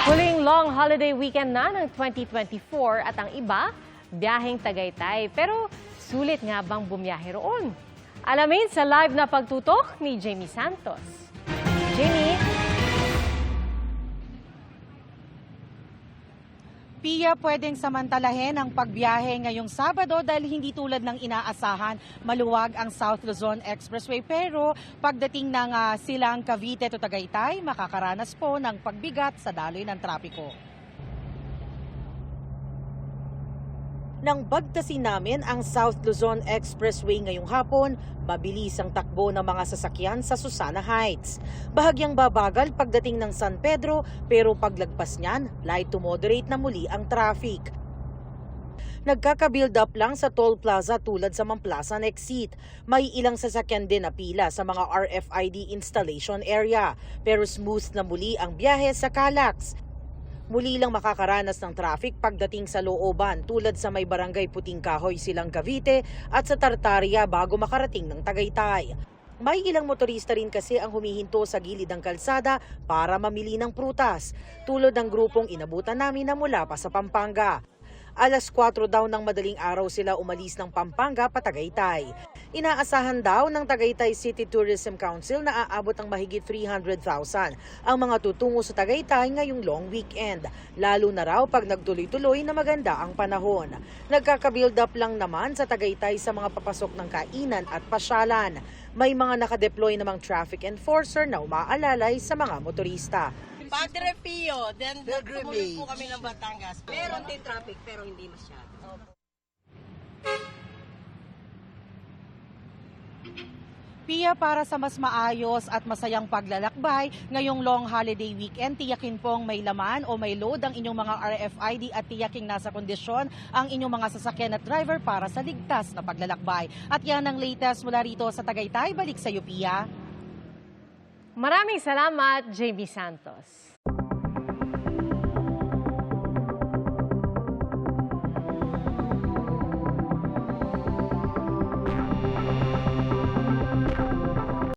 Huling long holiday weekend na ng 2024 at ang iba, biyaheng Tagaytay. Pero sulit nga bang bumiyahe roon? Alamin sa live na pagtutok ni Jamie Santos. Jamie? Pia, pwedeng samantalahin ang pagbiyahe ngayong Sabado dahil hindi tulad ng inaasahan, maluwag ang South Luzon Expressway. Pero pagdating ng silang Cavite to Tagaytay, makakaranas po ng pagbigat sa daloy ng trapiko. Nang bagtasin namin ang South Luzon Expressway ngayong hapon, mabilis ang takbo ng mga sasakyan sa Susana Heights. Bahagyang babagal pagdating ng San Pedro, pero paglagpas niyan, light to moderate na muli ang traffic. Nagkaka-build up lang sa toll plaza tulad sa Mamplasan exit. May ilang sasakyan din na pila sa mga RFID installation area, pero smooth na muli ang biyahe sa Calax. Muli lang makakaranas ng traffic pagdating sa looban tulad sa may barangay Puting Kahoy, Silang Cavite at sa Tartaria bago makarating ng Tagaytay. May ilang motorista rin kasi ang humihinto sa gilid ng kalsada para mamili ng prutas, tulad ng grupong inabutan namin na mula pa sa Pampanga. Alas 4 daw ng madaling araw sila umalis ng Pampanga pa Tagaytay. Inaasahan daw ng Tagaytay City Tourism Council na aabot ang mahigit 300,000 ang mga tutungo sa Tagaytay ngayong long weekend, lalo na raw pag nagtuloy-tuloy na maganda ang panahon. Nagkaka-build up lang naman sa Tagaytay sa mga papasok ng kainan at pasyalan. May mga nakadeploy namang traffic enforcer na umaalalay sa mga motorista. Padre Pio, then tumuloy Pilgrimage. po kami ng Batangas. Meron din traffic pero hindi masyado. Pia, para sa mas maayos at masayang paglalakbay, ngayong long holiday weekend, tiyakin pong may laman o may load ang inyong mga RFID at tiyaking nasa kondisyon ang inyong mga sasakyan at driver para sa ligtas na paglalakbay. At yan ang latest mula rito sa Tagaytay. Balik sa iyo, Pia. Maraming salamat, Jamie Santos.